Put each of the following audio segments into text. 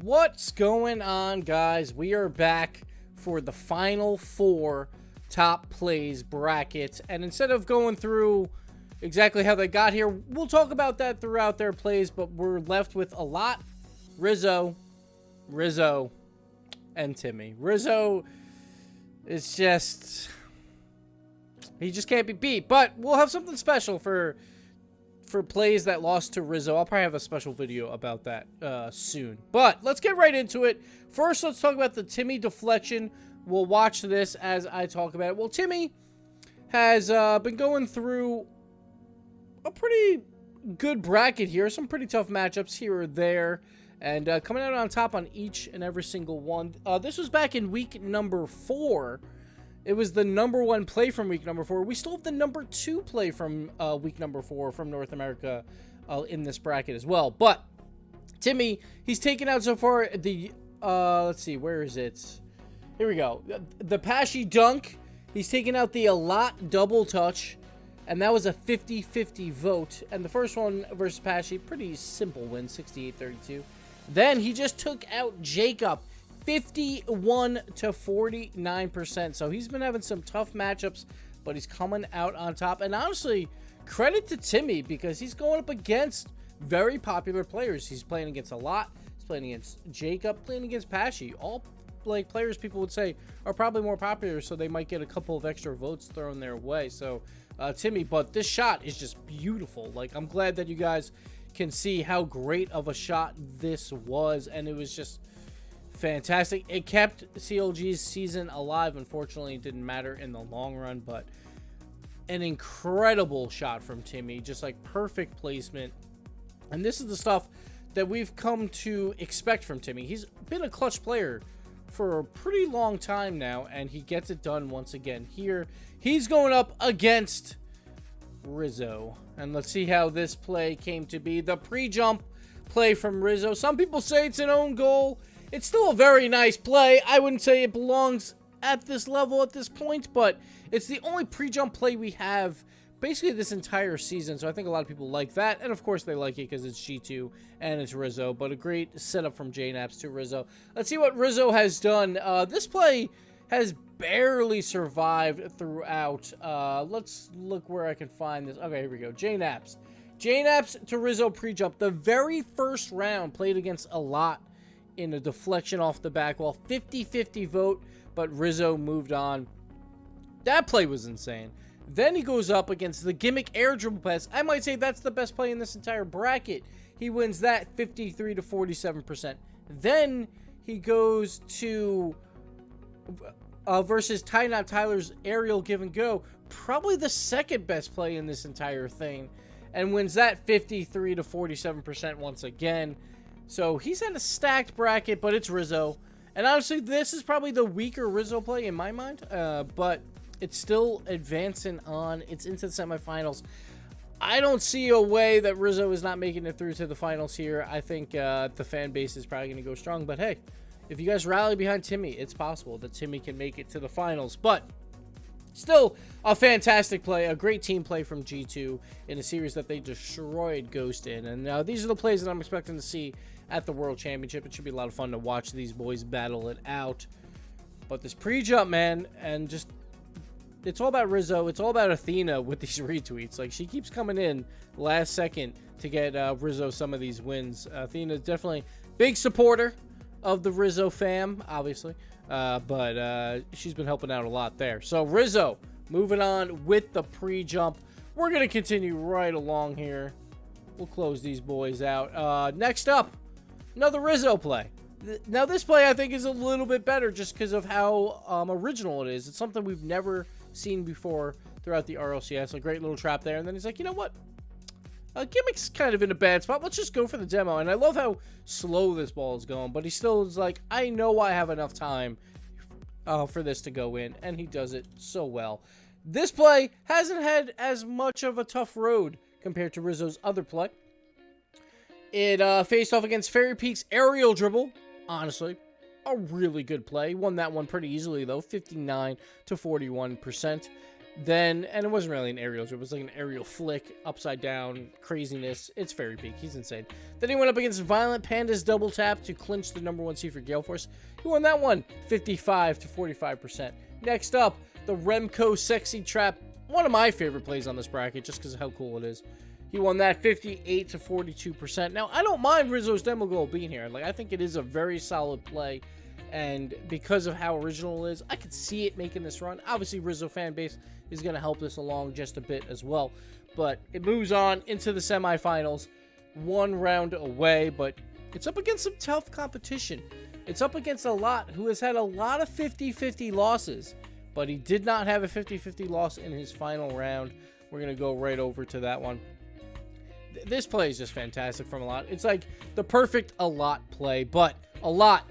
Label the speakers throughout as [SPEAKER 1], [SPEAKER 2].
[SPEAKER 1] What's going on, guys? We are back for the final four top plays brackets, and instead of going through exactly how they got here, we'll talk about that throughout their plays, but we're left with AL0T, Rizzo, and Timi. Rizzo is just... he just can't be beat, but we'll have something special for plays that lost to Rizzo. I'll probably have a special video about that soon. But let's get right into it. First, let's talk about the Timi deflection. We'll watch this as I talk about it. Well, Timi has been going through a pretty good bracket here. Some pretty tough matchups here or there. And coming out on top on each and every single one. This was back in week number 4. It was the number 1 play from week number 4. We still have the number 2 play from week number 4 from North America in this bracket as well. But Timi, he's taken out so far the, let's see, where is it? Here we go. The Pashy dunk. He's taken out the AL0T double touch. And that was a 50-50 vote. And the first one versus Pashy, pretty simple win, 68-32. Then he just took out Jacob. 51 to 49%. So he's been having some tough matchups, but he's coming out on top. And honestly, credit to Timi because he's going up against very popular players. He's playing against AL0T, he's playing against Jacob, playing against Pashy. All like players people would say are probably more popular, so they might get a couple of extra votes thrown their way. So Timi, but this shot is just beautiful. Like, I'm glad that you guys can see how great of a shot this was, and it was just fantastic. It kept CLG's season alive. Unfortunately, it didn't matter in the long run, but an incredible shot from Timi. Just like perfect placement. And this is the stuff that we've come to expect from Timi. He's been a clutch player for a pretty long time now, and he gets it done once again here. He's going up against Rizzo. And let's see how this play came to be. The pre-jump play from Rizzo. Some people say it's an own goal. It's still a very nice play. I wouldn't say it belongs at this level at this point, but it's the only pre-jump play we have basically this entire season, so I think a lot of people like that, and of course they like it because it's G2 and it's Rizzo, but a great setup from JNaps to Rizzo. Let's see what Rizzo has done. This play has barely survived throughout. Let's look where I can find this. Okay, here we go. JNaps to Rizzo pre-jump. The very first round played against AL0T in a deflection off the back wall. 50-50 vote, but Rizzo moved on. That play was insane. Then he goes up against the gimmick air dribble pass. I might say that's the best play in this entire bracket. He wins that 53 to 47%. Then he goes to versus Ty Not Tyler's aerial give and go. Probably the second best play in this entire thing. And wins that 53 to 47% once again. So he's had a stacked bracket, but it's Rizzo. And honestly, this is probably the weaker Rizzo play in my mind. But it's still advancing on. It's into the semifinals. I don't see a way that Rizzo is not making it through to the finals here. I think the fan base is probably going to go strong. But hey, if you guys rally behind Timi, it's possible that Timi can make it to the finals. But still a fantastic play, a great team play from G2 in a series that they destroyed Ghost in. And these are the plays that I'm expecting to see at the World Championship. It should be a lot of fun to watch these boys battle it out. But this pre-jump, man, and just, it's all about Rizzo. It's all about Athena with these retweets. Like, she keeps coming in last second to get Rizzo some of these wins. Athena's definitely big supporter of the Rizzo fam, obviously. But she's been helping out a lot there. So Rizzo moving on with the pre-jump. We're going to continue right along here. We'll close these boys out. Next up, another Rizzo play. Now this play I think is a little bit better just because of how original it is. It's something we've never seen before throughout the Rlcs. A great little trap there. And then he's like, you know what? Gimmick's kind of in a bad spot. Let's just go for the demo. And I love how slow this ball is going. But he still is like, I know I have enough time for this to go in. And he does it so well. This play hasn't had as much of a tough road compared to Rizzo's other play. It faced off against Fairy Peak's aerial dribble. Honestly, a really good play. Won that one pretty easily, though. 59 to 41%. Then, and it wasn't really an aerial jump, it was like an aerial flick, upside down, craziness. It's fairy peak. He's insane. Then he went up against Violent Panda's double tap to clinch the #1 seed for Gale Force. He won that one, 55 to 45%. Next up, the Remco Sexy Trap, one of my favorite plays on this bracket, just because of how cool it is. He won that 58 to 42%. Now, I don't mind Rizzo's demo goal being here. Like, I think it is a very solid play. And because of how original it is, I could see it making this run. Obviously, Rizzo fan base is going to help this along just a bit as well. But it moves on into the semifinals. 1 round away, but it's up against some tough competition. It's up against AL0T, who has had a lot of 50-50 losses. But he did not have a 50-50 loss in his final round. We're going to go right over to that one. This play is just fantastic from AL0T. It's like the perfect AL0T play. But AL0T,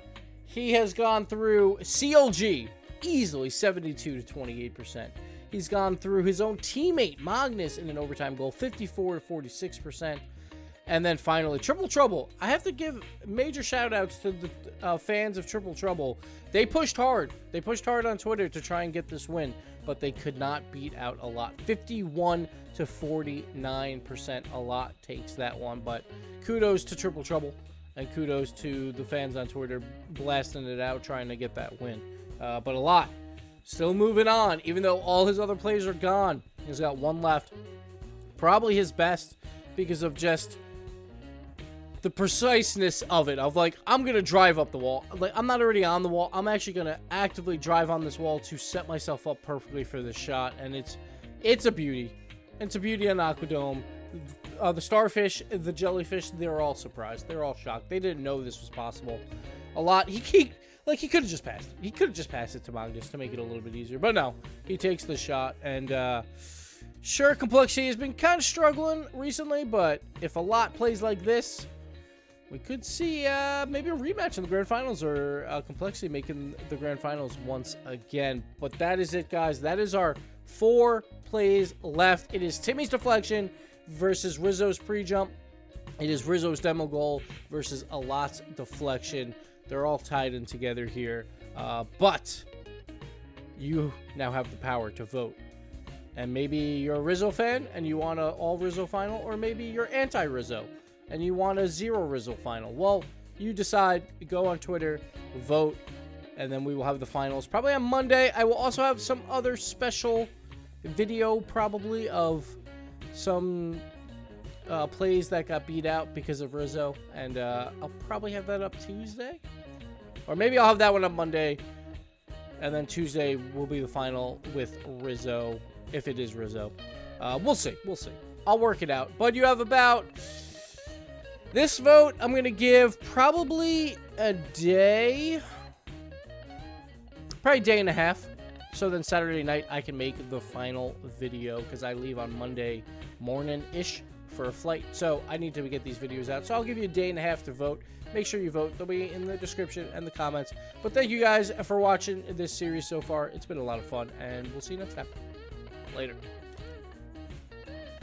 [SPEAKER 1] he has gone through CLG easily 72 to 28%. He's gone through his own teammate Magnus in an overtime goal 54 to 46%. And then finally, Triple Trouble. I have to give major shout outs to the fans of Triple Trouble. They pushed hard. They pushed hard on Twitter to try and get this win, but they could not beat out AL0T. 51 to 49%. AL0T takes that one, but kudos to Triple Trouble. And kudos to the fans on Twitter blasting it out, trying to get that win. But AL0T still moving on, even though all his other plays are gone. He's got one left. Probably his best because of just the preciseness of it. Of like, I'm going to drive up the wall. Like, I'm not already on the wall. I'm actually going to actively drive on this wall to set myself up perfectly for this shot. And it's a beauty. It's a beauty on Aquadome. The starfish, the jellyfish, they're all surprised. They're all shocked. They didn't know this was possible. AL0T, he could have just passed. He could have just passed it to Magnus to make it a little bit easier. But no, he takes the shot. And sure, Complexity has been kind of struggling recently. But if AL0T plays like this, we could see maybe a rematch in the Grand Finals or Complexity making the Grand Finals once again. But that is it, guys. That is our 4 plays left. It is Timi's deflection versus Rizzo's pre-jump. It is Rizzo's demo goal versus AL0T's deflection. They're all tied in together here. But you now have the power to vote. And maybe you're a Rizzo fan and you want an all Rizzo final, or maybe you're anti-Rizzo and you want a 0 Rizzo final. Well, you decide. Go on Twitter, vote, and then we will have the finals probably on Monday. I will also have some other special video probably of some plays that got beat out because of Rizzo, and I'll probably have that up Tuesday, or maybe I'll have that one up Monday, and then Tuesday will be the final with Rizzo, if it is Rizzo. We'll see. I'll work it out. But you have about this vote. I'm gonna give probably a day, probably a day and a half. So then Saturday night I can make the final video because I leave on Monday morning-ish for a flight. So I need to get these videos out. So I'll give you a day and a half to vote. Make sure you vote. They'll be in the description and the comments. But thank you guys for watching this series so far. It's been a lot of fun, and we'll see you next time. Later.